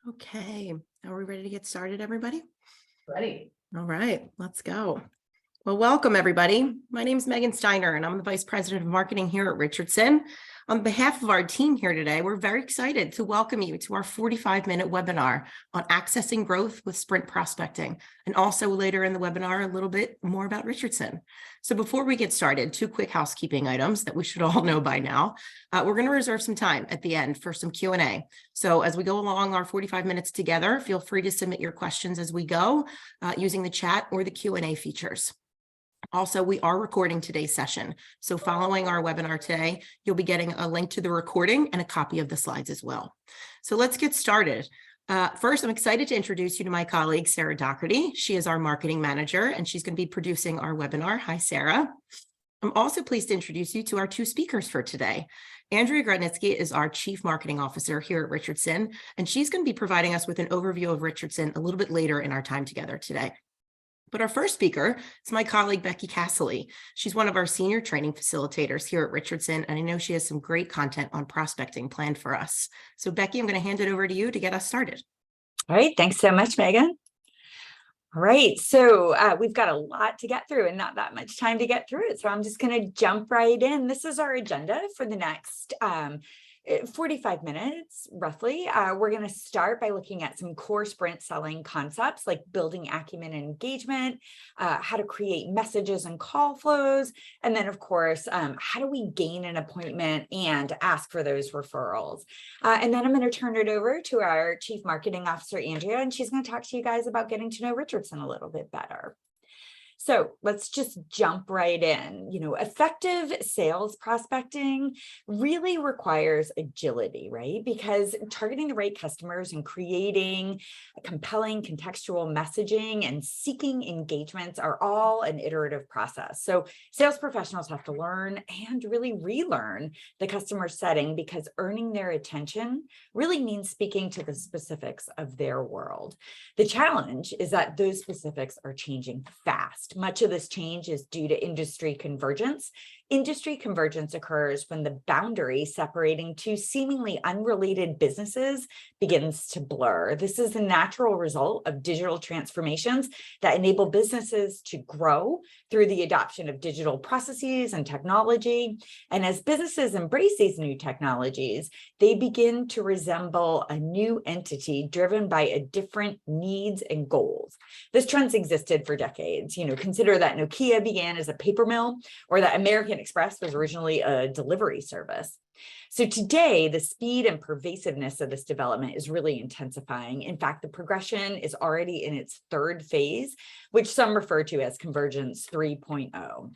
Okay, are we ready to get started, everybody? Ready. All right, let's go. Well, welcome, everybody. My name is Megan Steiner, and I'm the Vice President of Marketing here at Richardson. On behalf of our team here today, we're very excited to welcome you to our 45-minute webinar on accessing growth with sprint prospecting, and also later in the webinar, a little bit more about Richardson. So before we get started, two quick housekeeping items that we should all know by now. We're going to reserve some time at the end for some Q&A. So as we go along our 45 minutes together, feel free to submit your questions as we go using the chat or the Q&A features. Also, we are recording today's session. So following our webinar today, you'll be getting a link to the recording and a copy of the slides as well. So let's get started. First, I'm excited to introduce you to my colleague, Sarah Doherty. She is our marketing manager, and she's going to be producing our webinar. Hi, Sarah. I'm also pleased to introduce you to our two speakers for today. Andrea Grodnitsky is our Chief Marketing Officer here at Richardson, and she's going to be providing us with an overview of Richardson a little bit later in our time together today. But our first speaker is my colleague, Becky Casserly. She's one of our senior training facilitators here at Richardson, and I know she has some great content on prospecting planned for us. So Becky, I'm going to hand it over to you to get us started. All right. Thanks so much, Megan. All right. So we've got a lot to get through and not that much time to get through it. So I'm just going to jump right in. This is our agenda for the next 45 minutes, roughly. We're going to start by looking at some core sprint selling concepts like building acumen and engagement, how to create messages and call flows, and then, of course, how do we gain an appointment and ask for those referrals. And then I'm going to turn it over to our Chief Marketing Officer, Andrea, and she's going to talk to you guys about getting to know Richardson a little bit better. So let's just jump right in. Effective sales prospecting really requires agility, right? Because targeting the right customers and creating compelling contextual messaging and seeking engagements are all an iterative process. So sales professionals have to learn and really relearn the customer setting, because earning their attention really means speaking to the specifics of their world. The challenge is that those specifics are changing fast. Much of this change is due to industry convergence. Industry convergence occurs when the boundary separating two seemingly unrelated businesses begins to blur. This is the natural result of digital transformations that enable businesses to grow through the adoption of digital processes and technology. And as businesses embrace these new technologies, they begin to resemble a new entity driven by a different needs and goals. This trend's existed for decades. Consider that Nokia began as a paper mill, or that American Express was originally a delivery service. So today, the speed and pervasiveness of this development is really intensifying. In fact, the progression is already in its third phase, which some refer to as Convergence 3.0.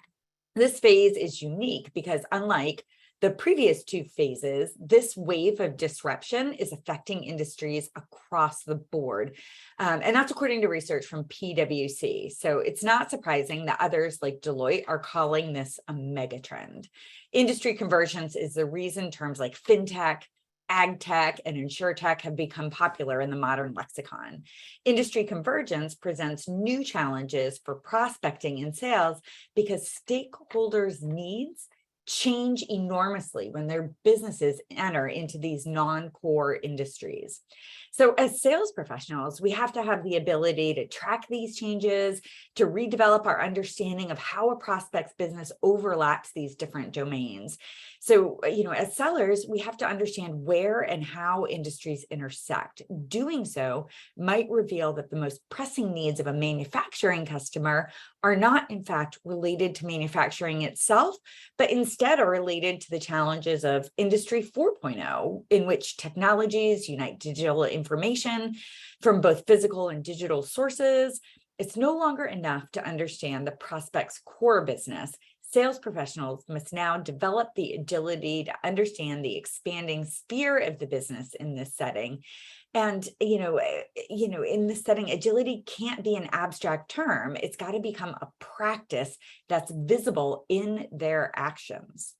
This phase is unique because, unlike the previous two phases, this wave of disruption is affecting industries across the board. And that's according to research from PwC. So it's not surprising that others like Deloitte are calling this a megatrend. Industry convergence is the reason terms like fintech, ag tech, and insurtech have become popular in the modern lexicon. Industry convergence presents new challenges for prospecting and sales because stakeholders' needs change enormously when their businesses enter into these non-core industries. So as sales professionals, we have to have the ability to track these changes, to redevelop our understanding of how a prospect's business overlaps these different domains. So, as sellers, we have to understand where and how industries intersect. Doing so might reveal that the most pressing needs of a manufacturing customer are not, in fact, related to manufacturing itself, but instead are related to the challenges of Industry 4.0, in which technologies unite digital information from both physical and digital sources. It's no longer enough to understand the prospect's core business. Sales professionals must now develop the agility to understand the expanding sphere of the business in this setting. And, in this setting, agility can't be an abstract term. It's got to become a practice that's visible in their actions.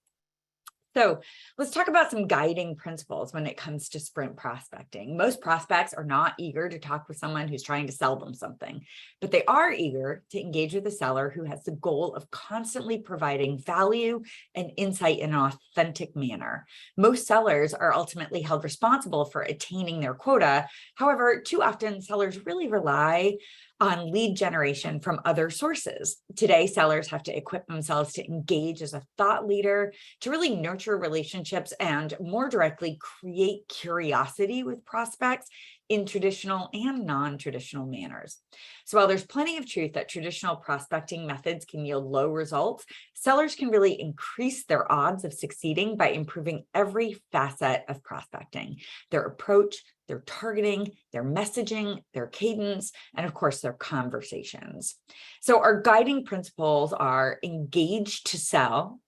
So let's talk about some guiding principles when it comes to sprint prospecting. Most prospects are not eager to talk with someone who's trying to sell them something, but they are eager to engage with a seller who has the goal of constantly providing value and insight in an authentic manner. Most sellers are ultimately held responsible for attaining their quota. However, too often sellers really rely on lead generation from other sources. Today, sellers have to equip themselves to engage as a thought leader, to really nurture relationships and more directly create curiosity with prospects in traditional and non-traditional manners. So while there's plenty of truth that traditional prospecting methods can yield low results, sellers can really increase their odds of succeeding by improving every facet of prospecting: their approach, their targeting, their messaging, their cadence, and of course, their conversations. So our guiding principles are engage to sell,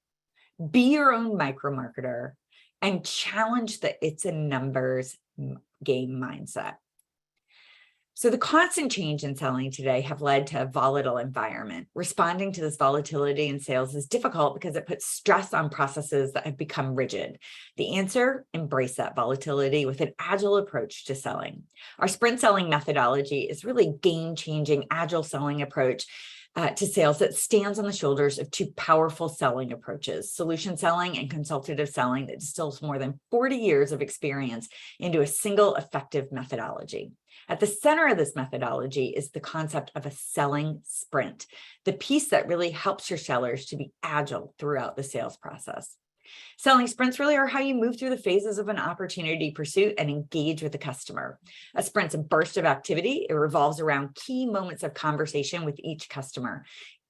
be your own micro-marketer, and challenge the it's a numbers game mindset. So the constant change in selling today have led to a volatile environment. Responding to this volatility in sales is difficult because it puts stress on processes that have become rigid. The answer: embrace that volatility with an agile approach to selling. Our sprint selling methodology is really game-changing agile selling approach to sales that stands on the shoulders of two powerful selling approaches: solution selling and consultative selling, that distills more than 40 years of experience into a single effective methodology. At the center of this methodology is the concept of a selling sprint, the piece that really helps your sellers to be agile throughout the sales process. Selling sprints really are how you move through the phases of an opportunity pursuit and engage with the customer. A sprint's a burst of activity. It revolves around key moments of conversation with each customer.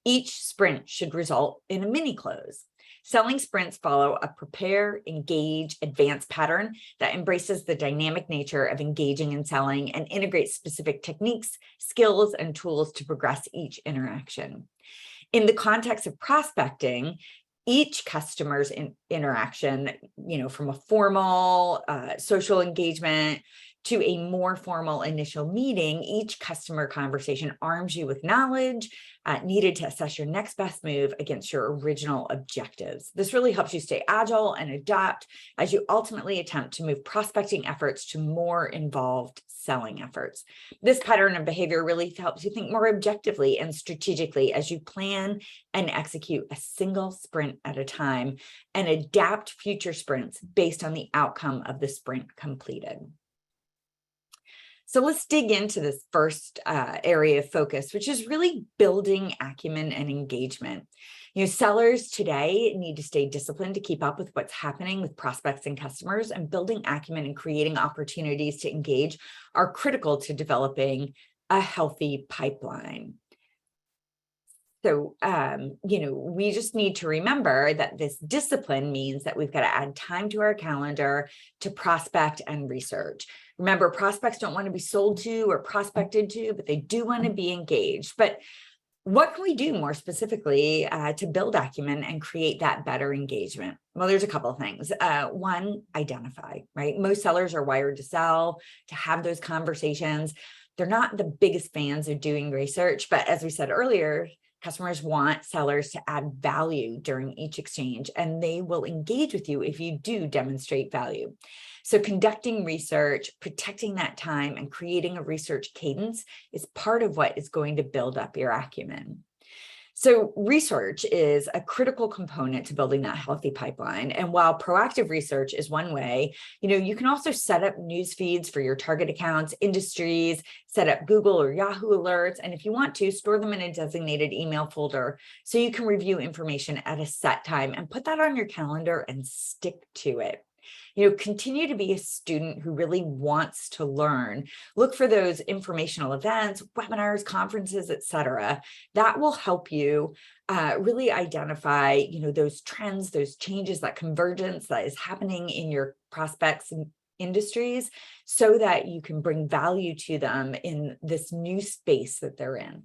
Each sprint should result in a mini close. Selling sprints follow a prepare, engage, advance pattern that embraces the dynamic nature of engaging and selling and integrates specific techniques, skills, and tools to progress each interaction. In the context of prospecting, each customer's interaction, from a formal social engagement to a more formal initial meeting, each customer conversation arms you with knowledge needed to assess your next best move against your original objectives. This really helps you stay agile and adapt as you ultimately attempt to move prospecting efforts to more involved selling efforts. This pattern of behavior really helps you think more objectively and strategically as you plan and execute a single sprint at a time and adapt future sprints based on the outcome of the sprint completed. So let's dig into this first area of focus, which is really building acumen and engagement. Sellers today need to stay disciplined to keep up with what's happening with prospects and customers, and building acumen and creating opportunities to engage are critical to developing a healthy pipeline. So, we just need to remember that this discipline means that we've got to add time to our calendar to prospect and research. Remember, prospects don't want to be sold to or prospected to, but they do want to be engaged. But what can we do more specifically to build acumen and create that better engagement? Well, there's a couple of things. One, identify, right? Most sellers are wired to sell, to have those conversations. They're not the biggest fans of doing research, but as we said earlier, customers want sellers to add value during each exchange, and they will engage with you if you do demonstrate value. So conducting research, protecting that time, and creating a research cadence is part of what is going to build up your acumen. So research is a critical component to building that healthy pipeline. And while proactive research is one way, you can also set up news feeds for your target accounts, industries, set up Google or Yahoo alerts. And if you want to, store them in a designated email folder so you can review information at a set time and put that on your calendar and stick to it. Continue to be a student who really wants to learn. Look for those informational events, webinars, conferences, etc. That will help you really identify, those trends, those changes, that convergence that is happening in your prospects and industries, so that you can bring value to them in this new space that they're in.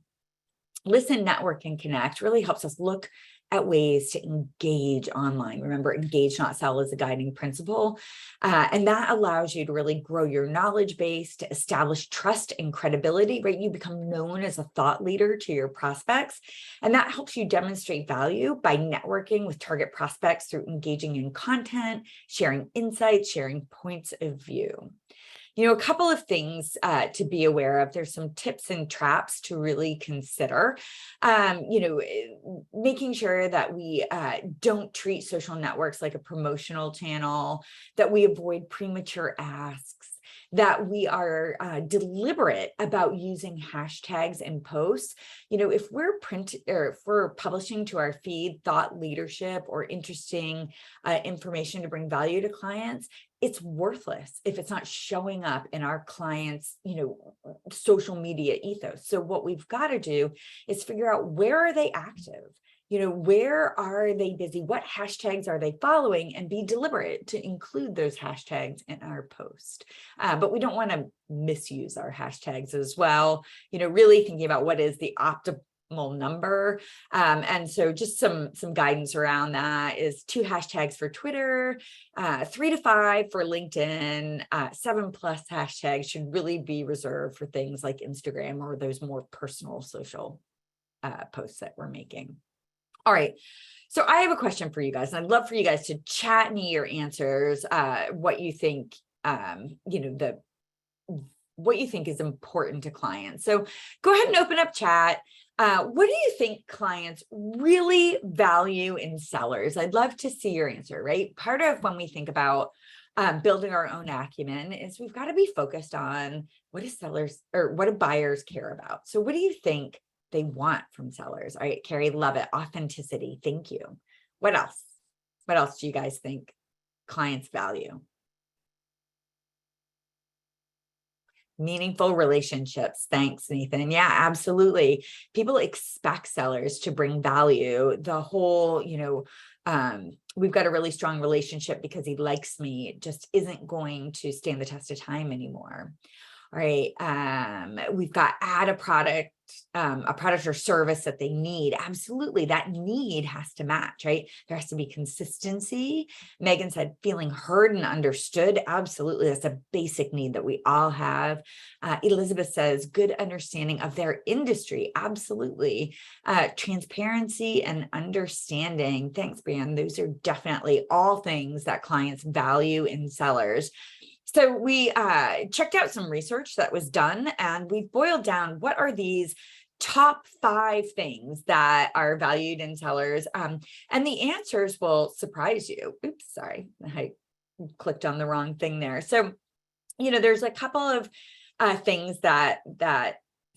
Listen, network, and connect really helps us look at ways to engage online. Remember, engage, not sell is a guiding principle. And that allows you to really grow your knowledge base, to establish trust and credibility, right? You become known as a thought leader to your prospects. And that helps you demonstrate value by networking with target prospects through engaging in content, sharing insights, sharing points of view. A couple of things to be aware of. There's some tips and traps to really consider. Making sure that we don't treat social networks like a promotional channel, that we avoid premature asks, that we are deliberate about using hashtags and posts. If we're publishing to our feed thought leadership or interesting information to bring value to clients, it's worthless if it's not showing up in our clients' social media ethos. So what we've got to do is figure out, where are they active? Where are they busy? What hashtags are they following? And be deliberate to include those hashtags in our post. But we don't want to misuse our hashtags as well. Really thinking about what is the optimal number. And so just some guidance around that is 2 hashtags for Twitter, 3 to 5 for LinkedIn, 7+ hashtags should really be reserved for things like Instagram or those more personal social posts that we're making. All right. So I have a question for you guys, and I'd love for you guys to chat me your answers, what you think, what you think is important to clients. So go ahead and open up chat. What do you think clients really value in sellers? I'd love to see your answer, right? Part of when we think about building our own acumen is we've got to be focused on what do buyers care about? So what do you think they want from sellers? All right, Carrie, love it. Authenticity. Thank you. What else? What else do you guys think clients value? Meaningful relationships. Thanks, Nathan. Yeah, absolutely. People expect sellers to bring value. The whole, we've got a really strong relationship because he likes me, it just isn't going to stand the test of time anymore. All right. We've got add a product or service that they need. Absolutely. That need has to match, right? There has to be consistency. Megan said, feeling heard and understood. Absolutely. That's a basic need that we all have. Elizabeth says, good understanding of their industry. Absolutely. Transparency and understanding. Thanks, Brian. Those are definitely all things that clients value in sellers. So we checked out some research that was done, and we boiled down what are these top 5 things that are valued in sellers. And the answers will surprise you. Oops, sorry, I clicked on the wrong thing there. So, there's a couple of things that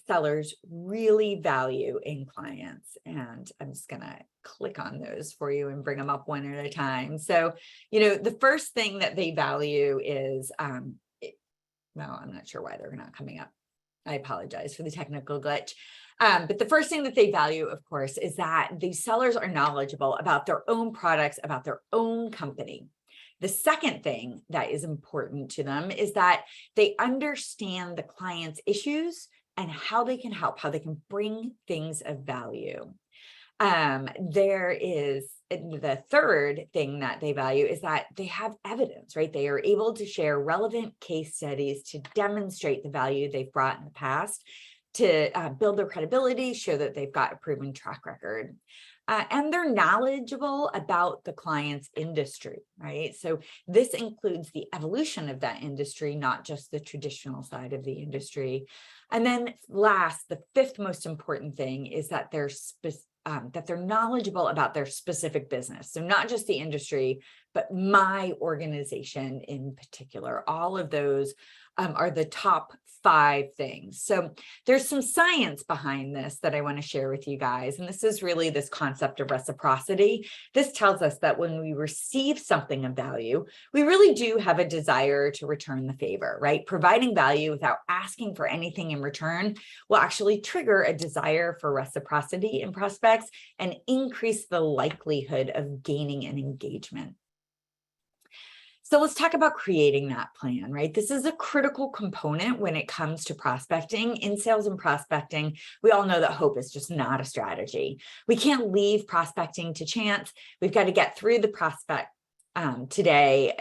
sellers really value in clients. And I'm just going to click on those for you and bring them up one at a time. So, the first thing that they value is, well, I'm not sure why they're not coming up. I apologize for the technical glitch. But the first thing that they value, of course, is that these sellers are knowledgeable about their own products, about their own company. The second thing that is important to them is that they understand the client's issues and how they can help, how they can bring things of value. There is the third thing that they value is that they have evidence, right? They are able to share relevant case studies to demonstrate the value they've brought in the past, to build their credibility, show that they've got a proven track record. And they're knowledgeable about the client's industry, right? So this includes the evolution of that industry, not just the traditional side of the industry. And then last, the fifth most important thing is that they're knowledgeable about their specific business. So not just the industry, but my organization in particular. All of those are the top 5 things. So there's some science behind this that I want to share with you guys. And this is really this concept of reciprocity. This tells us that when we receive something of value, we really do have a desire to return the favor, right? Providing value without asking for anything in return will actually trigger a desire for reciprocity in prospects and increase the likelihood of gaining an engagement. So let's talk about creating that plan, right? This is a critical component when it comes to prospecting. In sales and prospecting, we all know that hope is just not a strategy. We can't leave prospecting to chance. We've got to get through the prospect today,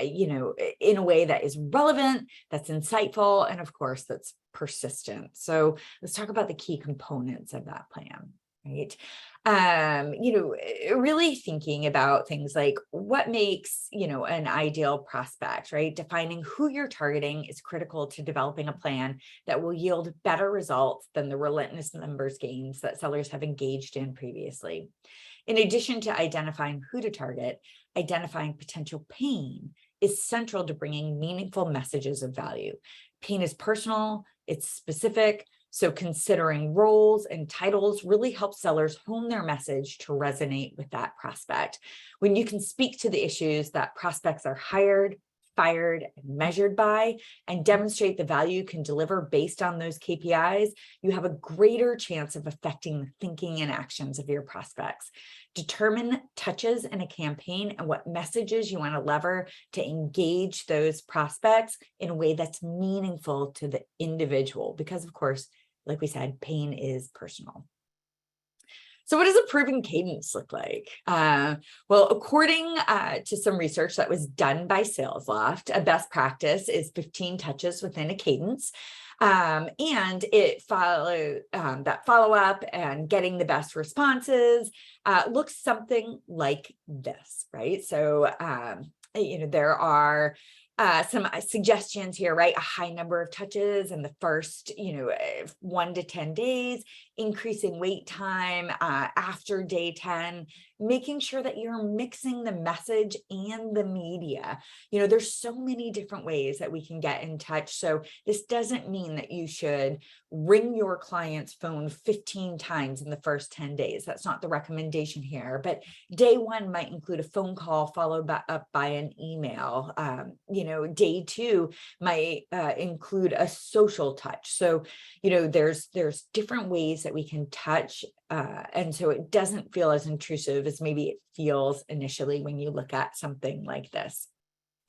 in a way that is relevant, that's insightful, and of course, that's persistent. So let's talk about the key components of that plan, right? Really thinking about things like what makes, an ideal prospect, right? Defining who you're targeting is critical to developing a plan that will yield better results than the relentless numbers gains that sellers have engaged in previously. In addition to identifying who to target, identifying potential pain is central to bringing meaningful messages of value. Pain is personal, it's specific, so considering roles and titles really helps sellers hone their message to resonate with that prospect. When you can speak to the issues that prospects are hired, fired, and measured by, and demonstrate the value you can deliver based on those KPIs, you have a greater chance of affecting the thinking and actions of your prospects. Determine touches in a campaign and what messages you want to lever to engage those prospects in a way that's meaningful to the individual, because of course, like we said, pain is personal. So what does a proven cadence look like? Well, according to some research that was done by SalesLoft, a best practice is 15 touches within a cadence. And it that follow-up and getting the best responses looks something like this, right? So, there are some suggestions here, right? A high number of touches in the first, 1 to 10 days, increasing wait time after day 10, making sure that you're mixing the message and the media. There's so many different ways that we can get in touch. So this doesn't mean that you should ring your client's phone 15 times in the first 10 days. That's not the recommendation here. But day 1 might include a phone call followed up by an email. Day 2 might include a social touch. So, there's different ways that we can touch. And so it doesn't feel as intrusive as maybe it feels initially when you look at something like this.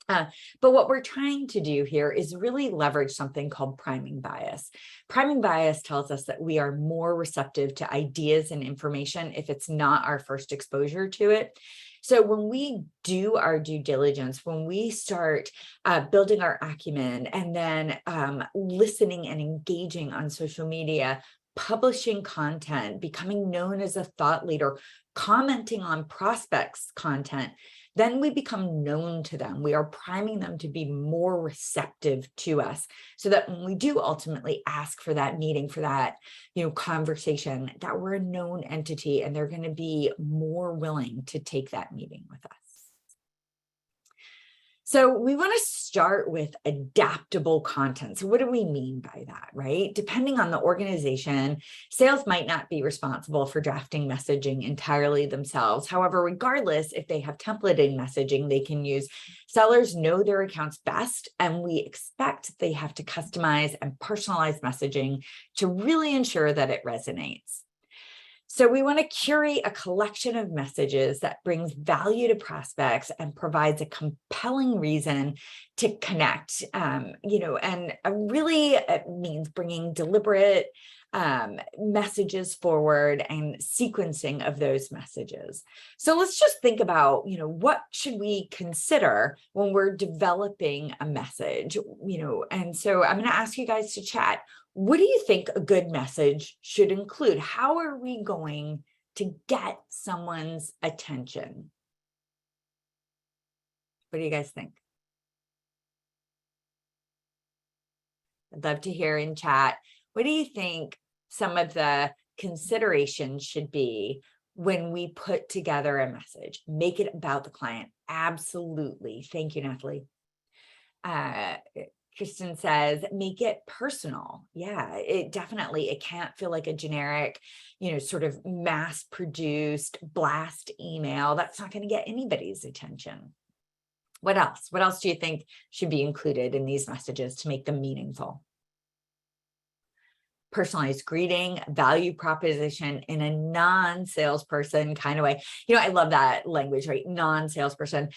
But what we're trying to do here is really leverage something called priming bias. Priming bias tells us that we are more receptive to ideas and information if it's not our first exposure to it. So when we do our due diligence, when we start building our acumen and then listening and engaging on social media, publishing content, becoming known as a thought leader, commenting on prospects' content, then we become known to them. We are priming them to be more receptive to us so that when we do ultimately ask for that meeting, for that, conversation, that we're a known entity and they're going to be more willing to take that meeting with us. So we want to start with adaptable content. So what do we mean by that, right? Depending on the organization, sales might not be responsible for drafting messaging entirely themselves. However, regardless, if they have templated messaging they can use, sellers know their accounts best, and we expect they have to customize and personalize messaging to really ensure that it resonates. So we want to curate a collection of messages that brings value to prospects and provides a compelling reason to connect, and really it means bringing deliberate messages forward and sequencing of those messages. So let's just think about, what should we consider when we're developing a message, and so I'm going to ask you guys to chat. What do you think a good message should include? How are we going to get someone's attention? What do you guys think? I'd love to hear in chat. What do you think some of the considerations should be when we put together a message? Make it about the client. Absolutely. Thank you, Natalie. Kristen says, make it personal. Yeah, it can't feel like a generic, sort of mass produced blast email. That's not going to get anybody's attention. What else? What else do you think should be included in these messages to make them meaningful? personalized greeting, value proposition in a non-salesperson kind of way. I love that language, right? Non-salesperson.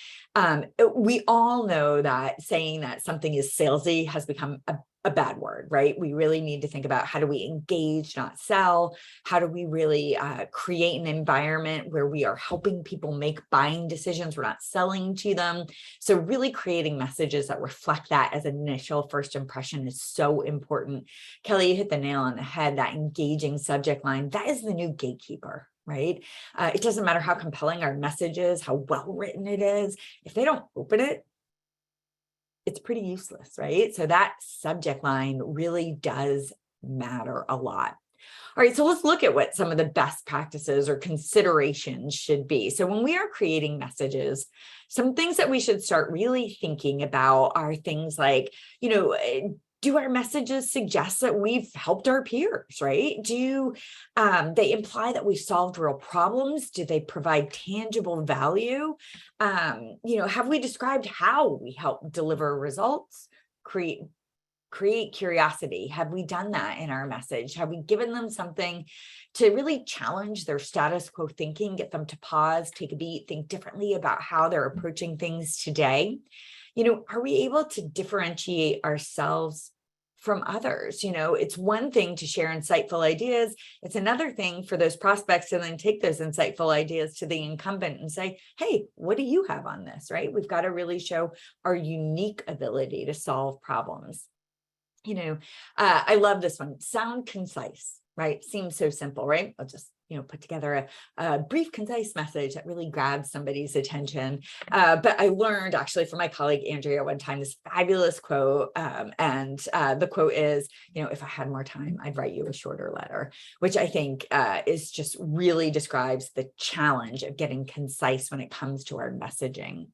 We all know that saying that something is salesy has become a bad word, right? We really need to think about how do we engage, not sell? How do we really create an environment where we are helping people make buying decisions? We're not selling to them. So really creating messages that reflect that as an initial first impression is so important. Kelly, you hit the nail on the head, that engaging subject line, that is the new gatekeeper, right? It doesn't matter how compelling our message is, how well written it is. If they don't open it, it's pretty useless, right? So that subject line really does matter a lot. All right, so let's look at what some of the best practices or considerations should be. So when we are creating messages, some things that we should start really thinking about are things like, do our messages suggest that we've helped our peers, right? Do they imply that we've solved real problems? Do they provide tangible value? Have we described how we help deliver results, create curiosity? Have we done that in our message? Have we given them something to really challenge their status quo thinking, get them to pause, take a beat, think differently about how they're approaching things today? Are we able to differentiate ourselves from others? It's one thing to share insightful ideas. It's another thing for those prospects to then take those insightful ideas to the incumbent and say, hey, what do you have on this, right? We've got to really show our unique ability to solve problems. I love this one. Sound concise, right? Seems so simple, right? I'll just, put together a brief, concise message that really grabs somebody's attention. But I learned actually from my colleague, Andrea, one time, this fabulous quote. And the quote is, if I had more time, I'd write you a shorter letter, which I think is just really describes the challenge of getting concise when it comes to our messaging.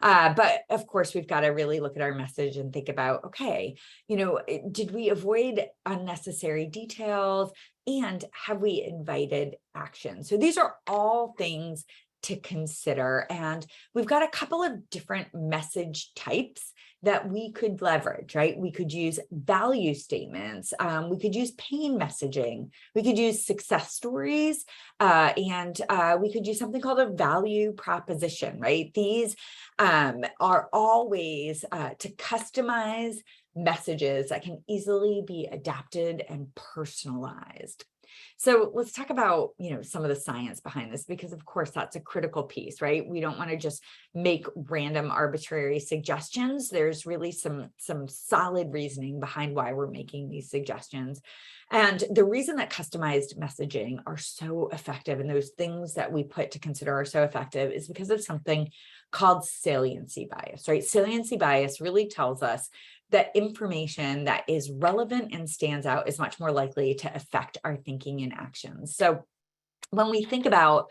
But of course, we've got to really look at our message and think about, okay, did we avoid unnecessary details? And have we invited action? So these are all things to consider. And we've got a couple of different message types that we could leverage, right? We could use value statements. We could use pain messaging. We could use success stories. And we could use something called a value proposition, right? These are all ways to customize messages that can easily be adapted and personalized. So let's talk about, some of the science behind this, because of course that's a critical piece, right? We don't want to just make random arbitrary suggestions. There's really some solid reasoning behind why we're making these suggestions. And the reason that customized messaging are so effective and those things that we put to consider are so effective is because of something called saliency bias, right? Saliency bias really tells us that information that is relevant and stands out is much more likely to affect our thinking and actions. So when we think about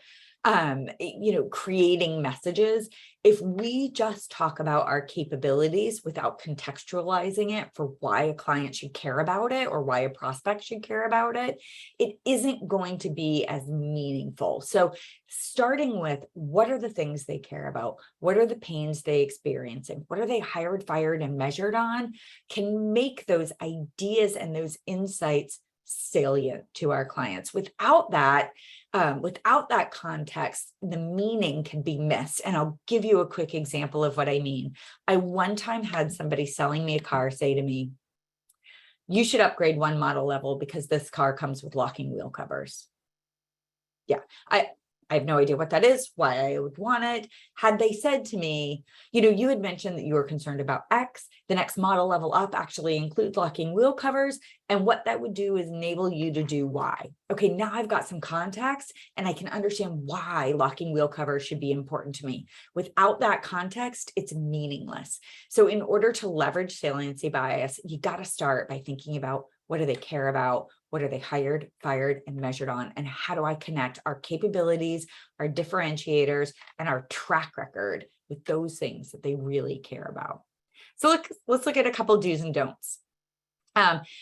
creating messages, if we just talk about our capabilities without contextualizing it for why a client should care about it or why a prospect should care about it, it isn't going to be as meaningful. So starting with what are the things they care about? What are the pains they experiencing? What are they hired, fired, and measured on can make those ideas and those insights salient to our clients. Without that context, the meaning can be missed. And I'll give you a quick example of what I mean. I one time had somebody selling me a car say to me, you should upgrade one model level because this car comes with locking wheel covers. Yeah, I have no idea what that is, why I would want it. Had they said to me, you had mentioned that you were concerned about X, the next model level up actually includes locking wheel covers, and what that would do is enable you to do Y. Okay, now I've got some context and I can understand why locking wheel covers should be important to me. Without that context, it's meaningless. So in order to leverage saliency bias, you got to start by thinking about what do they care about? What are they hired, fired, and measured on? And how do I connect our capabilities, our differentiators, and our track record with those things that they really care about? So let's look at a couple do's and don'ts.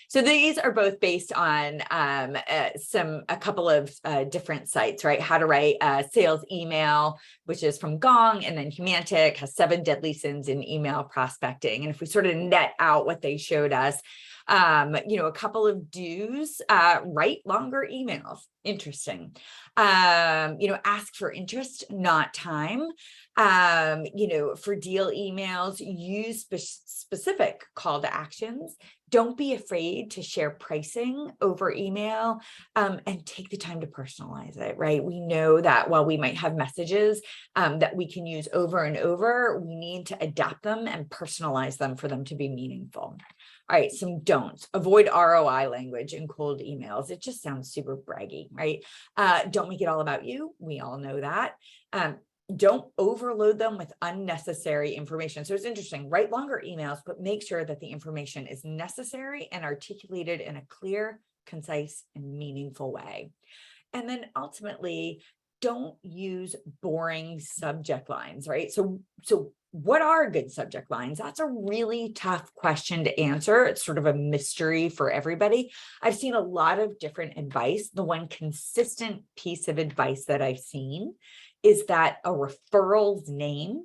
So these are both based on a couple of different sites, right? How to write a sales email, which is from Gong, and then Humantic has 7 deadly sins in email prospecting. And if we sort of net out what they showed us, A couple of do's, write longer emails. Interesting. Ask for interest, not time. For deal emails, use specific call to actions. Don't be afraid to share pricing over email, and take the time to personalize it, right? We know that while we might have messages that we can use over and over, we need to adapt them and personalize them for them to be meaningful. All right, some don'ts. Avoid ROI language in cold emails. It just sounds super braggy, right? Don't make it all about you. We all know that. Don't overload them with unnecessary information. So it's interesting, write longer emails, but make sure that the information is necessary and articulated in a clear, concise, and meaningful way. And then ultimately, don't use boring subject lines, right? So what are good subject lines? That's a really tough question to answer. It's sort of a mystery for everybody. I've seen a lot of different advice. The one consistent piece of advice that I've seen is that a referral's name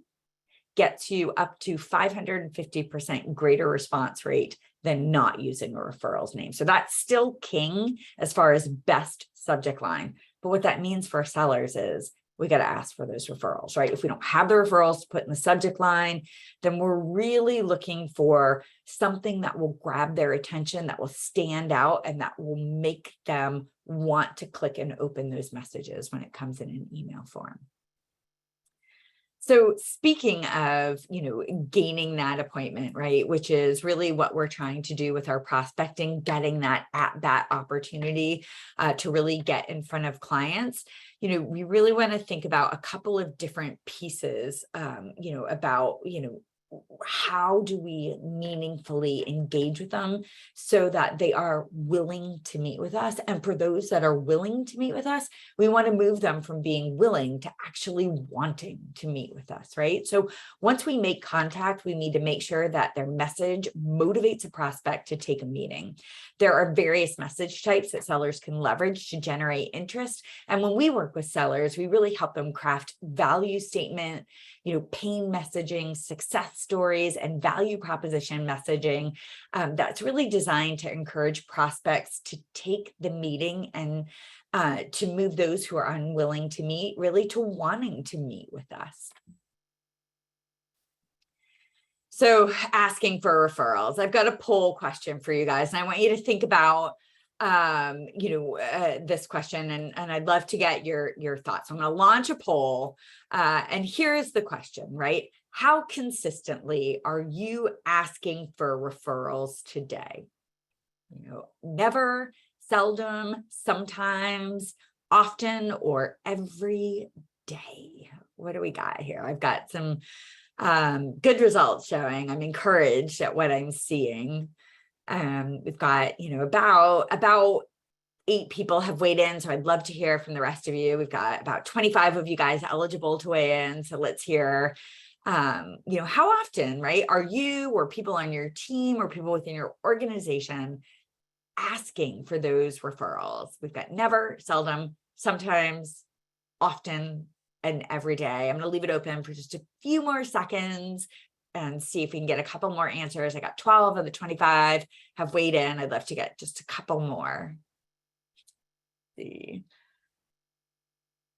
gets you up to 550% greater response rate than not using a referral's name. So that's still king as far as best subject line. But what that means for sellers is we got to ask for those referrals, right? If we don't have the referrals to put in the subject line, then we're really looking for something that will grab their attention, that will stand out, and that will make them want to click and open those messages when it comes in an email form. So speaking of, gaining that appointment, right, which is really what we're trying to do with our prospecting, getting that at-bat opportunity to really get in front of clients, we really want to think about a couple of different pieces, about, how do we meaningfully engage with them so that they are willing to meet with us? And for those that are willing to meet with us, we want to move them from being willing to actually wanting to meet with us, right? So once we make contact, we need to make sure that their message motivates a prospect to take a meeting. There are various message types that sellers can leverage to generate interest. And when we work with sellers, we really help them craft value statement, pain messaging, success stories, and value proposition messaging that's really designed to encourage prospects to take the meeting and to move those who are unwilling to meet really to wanting to meet with us. So asking for referrals, I've got a poll question for you guys, and I want you to think about this question, and I'd love to get your thoughts. I'm going to launch a poll, and here's the question, right? How consistently are you asking for referrals today? Never, seldom, sometimes, often, or every day? What do we got here? I've got some good results showing. I'm encouraged at what I'm seeing. We've got, about 8 people have weighed in. So I'd love to hear from the rest of you. We've got about 25 of you guys eligible to weigh in. So let's hear, how often, right? Are you or people on your team or people within your organization asking for those referrals? We've got never, seldom, sometimes, often, and every day. I'm going to leave it open for just a few more seconds and see if we can get a couple more answers. I got 12 of the 25 have weighed in. I'd love to get just a couple more. Let's see.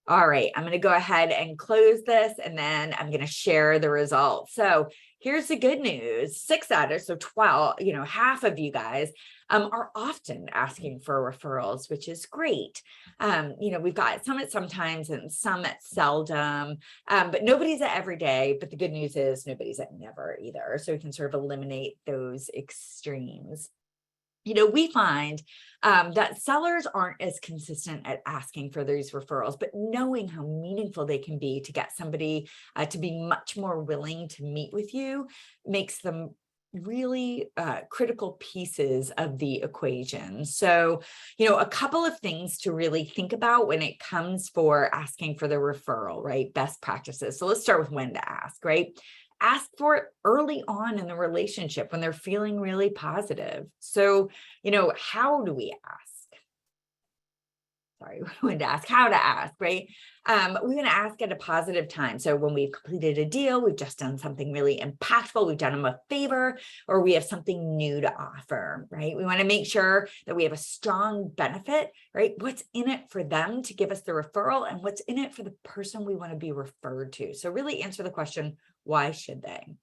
All right, I'm going to go ahead and close this, and then I'm going to share the results. So here's the good news. 6 out of, so 12, half of you guys are often asking for referrals, which is great. We've got some at sometimes and some at seldom, but nobody's at every day. But the good news is nobody's at never either. So we can sort of eliminate those extremes. We find that sellers aren't as consistent at asking for these referrals, but knowing how meaningful they can be to get somebody to be much more willing to meet with you makes them really critical pieces of the equation. So, a couple of things to really think about when it comes for asking for the referral, right? Best practices. So let's start with when to ask, right? Ask for it early on in the relationship when they're feeling really positive. So, how do we ask? sorry, we wanted to ask how to ask, right? We want to ask at a positive time. So when we've completed a deal, we've just done something really impactful, we've done them a favor, or we have something new to offer, right? We want to make sure that we have a strong benefit, right? What's in it for them to give us the referral, and what's in it for the person we want to be referred to. So really answer the question, why should they?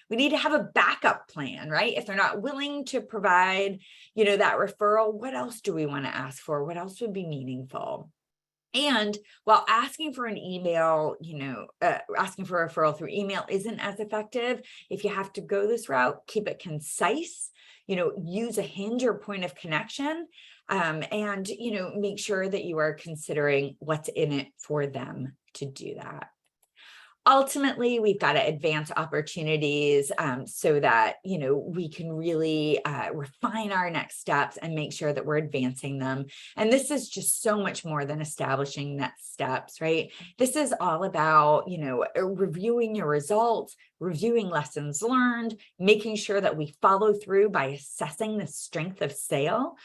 We need to have a backup plan, right? If they're not willing to provide, that referral, what else do we want to ask for? What else would be meaningful? And while asking for an email, asking for a referral through email isn't as effective, if you have to go this route, keep it concise, use a hinge or point of connection, and, make sure that you are considering what's in it for them to do that. Ultimately, we've got to advance opportunities so that, we can really refine our next steps and make sure that we're advancing them. And this is just so much more than establishing next steps, right? This is all about, reviewing your results, reviewing lessons learned, making sure that we follow through by assessing the strength of sale.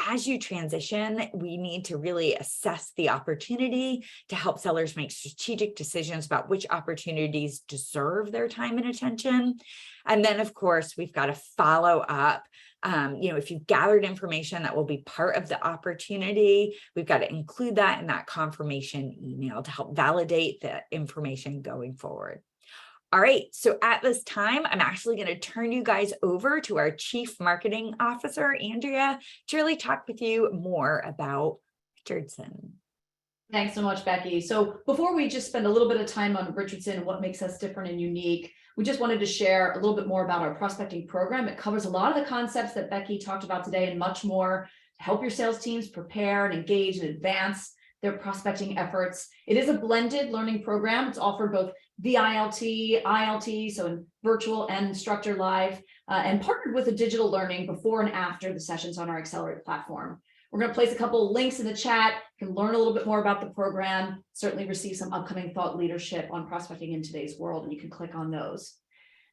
As you transition, we need to really assess the opportunity to help sellers make strategic decisions about which opportunities deserve their time and attention. And then, of course, we've got to follow up. If you've gathered information that will be part of the opportunity, we've got to include that in that confirmation email to help validate the information going forward. All right, so at this time, I'm actually going to turn you guys over to our Chief Marketing Officer, Andrea, to really talk with you more about Richardson. Thanks so much, Becky. So before we just spend a little bit of time on Richardson and what makes us different and unique, we just wanted to share a little bit more about our prospecting program. It covers a lot of the concepts that Becky talked about today and much more to help your sales teams prepare and engage and advance their prospecting efforts. It is a blended learning program. It's offered both VILT, ILT, so in virtual and instructor live, and partnered with a digital learning before and after the sessions on our Accelerate platform. We're going to place a couple of links in the chat. You can learn a little bit more about the program, certainly receive some upcoming thought leadership on prospecting in today's world, and you can click on those.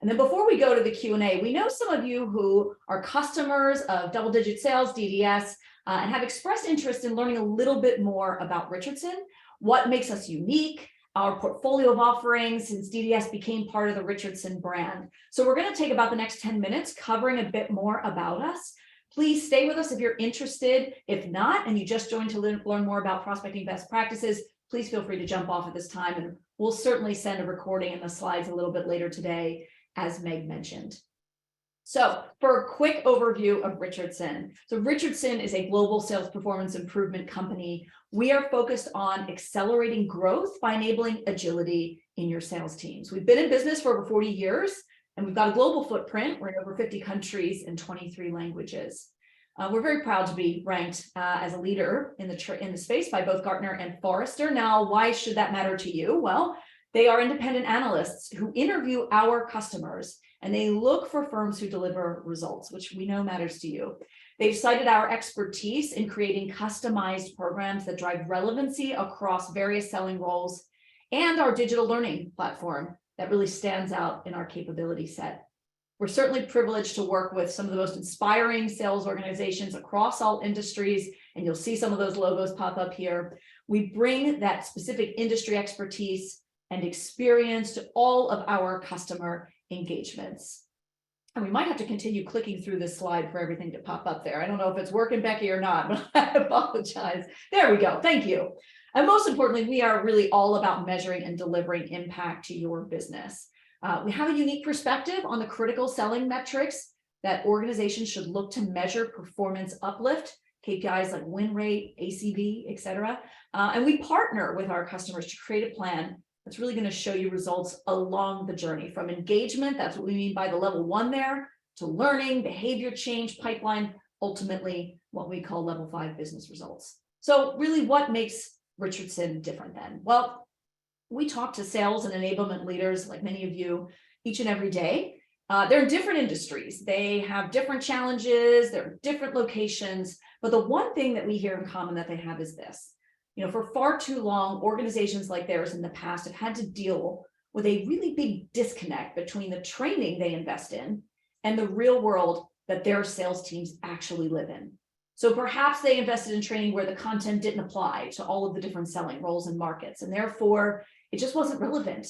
And then before we go to the Q&A, we know some of you who are customers of Double Digit Sales, DDS, and have expressed interest in learning a little bit more about Richardson, what makes us unique, our portfolio of offerings since DDS became part of the Richardson brand. So we're going to take about the next 10 minutes covering a bit more about us. Please stay with us if you're interested. If not, and you just joined to learn more about prospecting best practices, please feel free to jump off at this time, and we'll certainly send a recording and the slides a little bit later today, as Meg mentioned. So for a quick overview of Richardson. So Richardson is a global sales performance improvement company. We are focused on accelerating growth by enabling agility in your sales teams. We've been in business for over 40 years, and we've got a global footprint. We're in over 50 countries in 23 languages. We're very proud to be ranked as a leader in the space by both Gartner and Forrester. Now, why should that matter to you? Well, they are independent analysts who interview our customers, and they look for firms who deliver results, which we know matters to you. They've cited our expertise in creating customized programs that drive relevancy across various selling roles, and our digital learning platform that really stands out in our capability set. We're certainly privileged to work with some of the most inspiring sales organizations across all industries, and you'll see some of those logos pop up here. We bring that specific industry expertise and experience to all of our customer engagements. And we might have to continue clicking through this slide for everything to pop up there. I don't know if it's working, Becky, or not, but I apologize. There we go. Thank you. And most importantly, we are really all about measuring and delivering impact to your business. We have a unique perspective on the critical selling metrics that organizations should look to measure performance uplift, KPIs like win rate, ACV, et cetera. And we partner with our customers to create a plan that's really going to show you results along the journey from engagement. That's what we mean by the level 1 there, to learning, behavior change, pipeline, ultimately what we call level 5 business results. So really, what makes Richardson different then? Well, we talk to sales and enablement leaders like many of you each and every day. They're in different industries. They have different challenges. They're in different locations. But the one thing that we hear in common that they have is this. For far too long, organizations like theirs in the past have had to deal with a really big disconnect between the training they invest in and the real world that their sales teams actually live in. So perhaps they invested in training where the content didn't apply to all of the different selling roles and markets, and therefore it just wasn't relevant,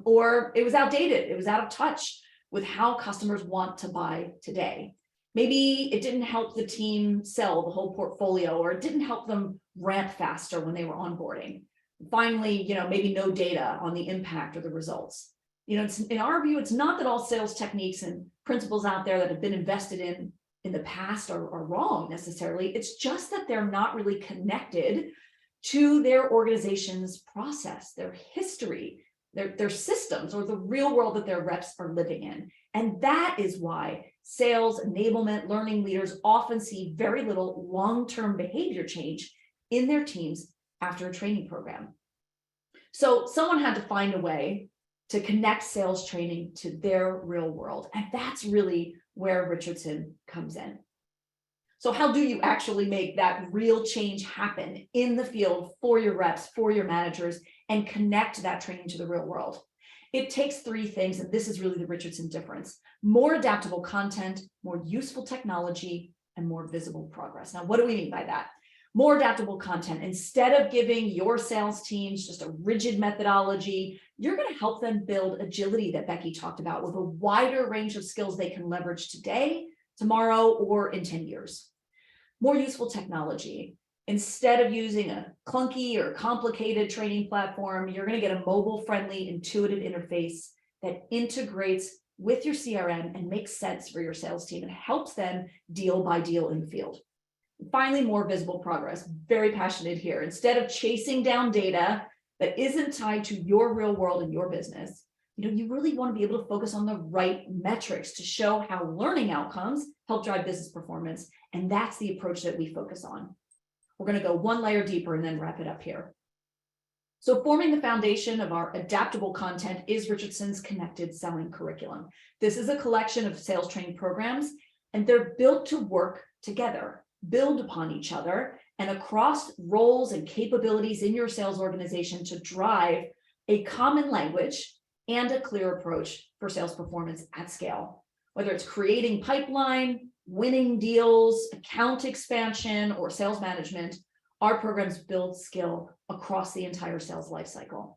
or it was outdated. It was out of touch with how customers want to buy today. Maybe it didn't help the team sell the whole portfolio, or it didn't help them ramp faster when they were onboarding. Finally, maybe no data on the impact or the results. In our view, it's not that all sales techniques and principles out there that have been invested in the past are wrong necessarily. It's just that they're not really connected to their organization's process, their history, their systems, or the real world that their reps are living in. And that is why sales, enablement, learning leaders often see very little long-term behavior change in their teams after a training program. So someone had to find a way to connect sales training to their real world. And that's really where Richardson comes in. So how do you actually make that real change happen in the field for your reps, for your managers, and connect that training to the real world? It takes three things, and this is really the Richardson difference: more adaptable content, more useful technology, and more visible progress. Now, what do we mean by that? More adaptable content. Instead of giving your sales teams just a rigid methodology, you're going to help them build agility that Becky talked about, with a wider range of skills they can leverage today, tomorrow, or in 10 years. More useful technology. Instead of using a clunky or complicated training platform, you're going to get a mobile-friendly, intuitive interface that integrates with your CRM and makes sense for your sales team and helps them deal by deal in the field. Finally, more visible progress. Very passionate here. Instead of chasing down data that isn't tied to your real world and your business, you really want to be able to focus on the right metrics to show how learning outcomes help drive business performance. And that's the approach that we focus on. We're going to go one layer deeper and then wrap it up here. So forming the foundation of our adaptable content is Richardson's connected selling curriculum. This is a collection of sales training programs, and they're built to work together, build upon each other, and across roles and capabilities in your sales organization to drive a common language and a clear approach for sales performance at scale. Whether it's creating pipeline, winning deals, account expansion, or sales management, our programs build skill across the entire sales lifecycle.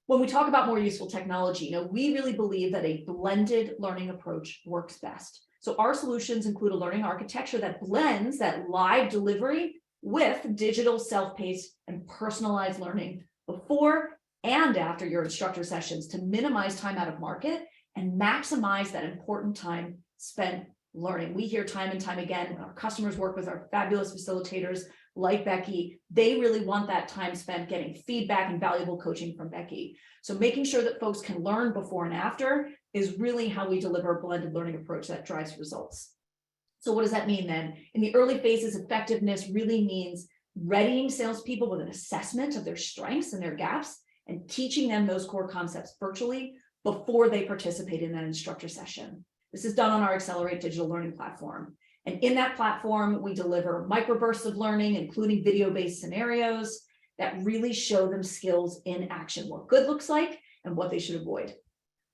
When we talk about more useful technology, we really believe that a blended learning approach works best. So our solutions include a learning architecture that blends that live delivery with digital self-paced and personalized learning before and after your instructor sessions to minimize time out of market and maximize that important time spent learning. We hear time and time again when our customers work with our fabulous facilitators like Becky, they really want that time spent getting feedback and valuable coaching from Becky. So making sure that folks can learn before and after is really how we deliver a blended learning approach that drives results. So what does that mean then? In the early phases, effectiveness really means readying salespeople with an assessment of their strengths and their gaps and teaching them those core concepts virtually before they participate in that instructor session. This is done on our Accelerate digital learning platform. And in that platform, we deliver microbursts of learning, including video-based scenarios that really show them skills in action, what good looks like and what they should avoid.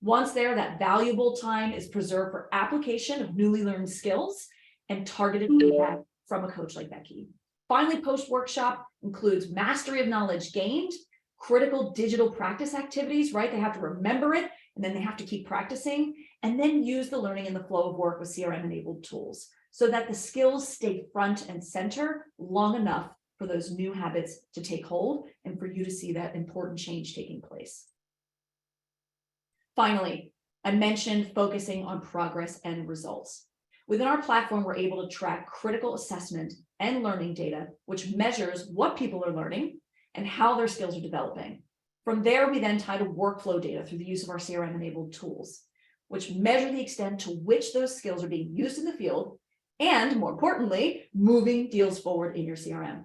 Once there, that valuable time is preserved for application of newly learned skills and targeted feedback from a coach like Becky. Finally, post-workshop includes mastery of knowledge gained, critical digital practice activities, right? They have to remember it, and then they have to keep practicing, and then use the learning in the flow of work with CRM-enabled tools so that the skills stay front and center long enough for those new habits to take hold and for you to see that important change taking place. Finally, I mentioned focusing on progress and results. Within our platform, we're able to track critical assessment and learning data, which measures what people are learning and how their skills are developing. From there, we then tie to workflow data through the use of our CRM-enabled tools, which measure the extent to which those skills are being used in the field and, more importantly, moving deals forward in your CRM.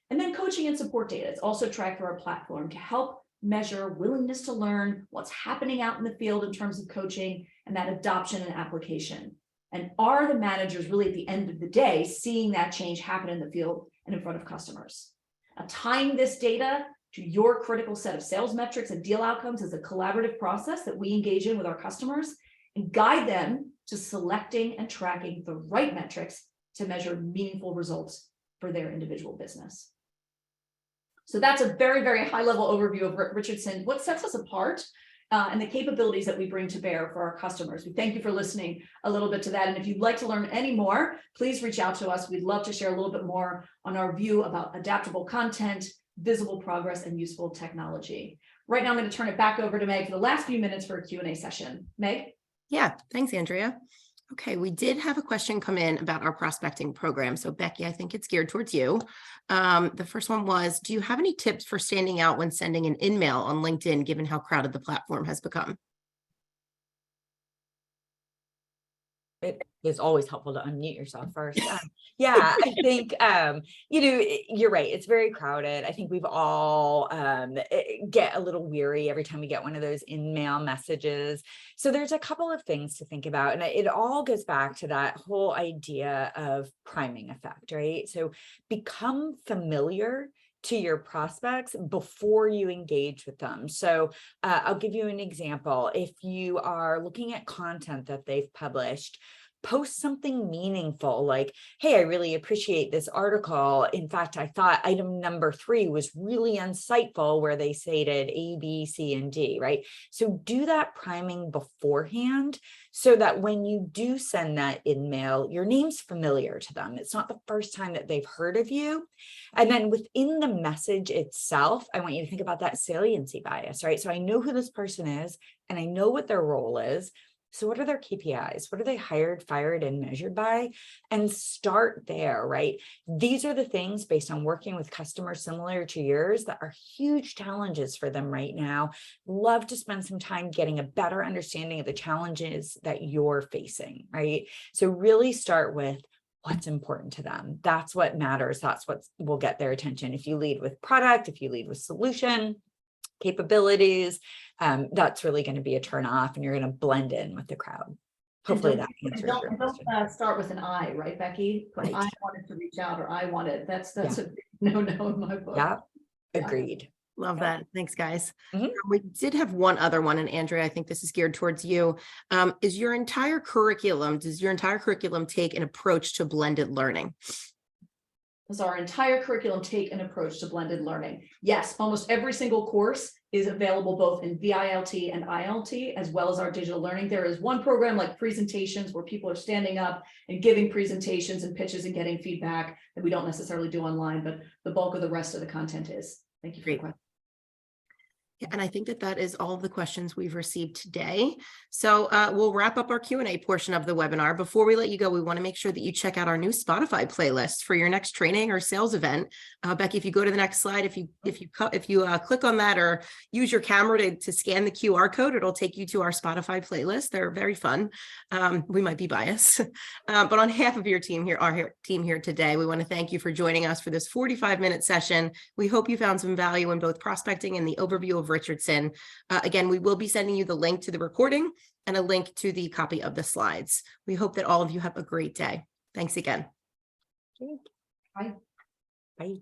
And then coaching and support data is also tracked through our platform to help measure willingness to learn, what's happening out in the field in terms of coaching, and that adoption and application. And are the managers really at the end of the day seeing that change happen in the field and in front of customers? Now, tying this data to your critical set of sales metrics and deal outcomes is a collaborative process that we engage in with our customers and guide them to selecting and tracking the right metrics to measure meaningful results for their individual business. So that's a very, very high level overview of Richardson, what sets us apart and the capabilities that we bring to bear for our customers. We thank you for listening a little bit to that. And if you'd like to learn any more, please reach out to us. We'd love to share a little bit more on our view about adaptable content, visible progress, and useful technology. Right now, I'm going to turn it back over to Meg for the last few minutes for a Q&A session. Meg? Yeah, thanks, Andrea. Okay, we did have a question come in about our prospecting program. So Becky, I think it's geared towards you. The first one was, do you have any tips for standing out when sending an email on LinkedIn, given how crowded the platform has become? It is always helpful to unmute yourself first. Yeah, I think, you're right. It's very crowded. I think we've all get a little weary every time we get one of those email messages. So there's a couple of things to think about. And it all goes back to that whole idea of priming effect, right? So become familiar to your prospects before you engage with them. So I'll give you an example. If you are looking at content that they've published, post something meaningful like, hey, I really appreciate this article. In fact, I thought item number 3 was really insightful where they stated A, B, C, and D, right? So do that priming beforehand so that when you do send that email, your name's familiar to them. It's not the first time that they've heard of you. And then within the message itself, I want you to think about that saliency bias, right? So I know who this person is and I know what their role is. So what are their KPIs? What are they hired, fired, and measured by? And start there, right? These are the things based on working with customers similar to yours that are huge challenges for them right now. Love to spend some time getting a better understanding of the challenges that you're facing, right? So really start with what's important to them. That's what matters. That's what will get their attention. If you lead with product, if you lead with solution, capabilities, that's really going to be a turn off and you're going to blend in with the crowd. Hopefully that answers your question. Don't start with an I, right, Becky? Right. I wanted to reach out or I wanted, that's a big no in my book. Yeah, agreed. Love that. Thanks, guys. Mhm. We did have one other one, and Andrea, I think this is geared towards you. Does your entire curriculum take an approach to blended learning? Does our entire curriculum take an approach to blended learning? Yes, almost every single course is available both in VILT and ILT, as well as our digital learning. There is one program like presentations where people are standing up and giving presentations and pitches and getting feedback that we don't necessarily do online, but the bulk of the rest of the content is. Thank you for your question. Yeah, and I think that is all of the questions we've received today. So we'll wrap up our Q&A portion of the webinar. Before we let you go, we want to make sure that you check out our new Spotify playlist for your next training or sales event. Becky, if you go to the next slide, if you click on that or use your camera to scan the QR code, it'll take you to our Spotify playlist. They're very fun. We might be biased, but on behalf of your team here, our team here today, we want to thank you for joining us for this 45-minute session. We hope you found some value in both prospecting and the overview of Richardson. Again, we will be sending you the link to the recording and a link to the copy of the slides. We hope that all of you have a great day. Thanks again. Bye. Bye.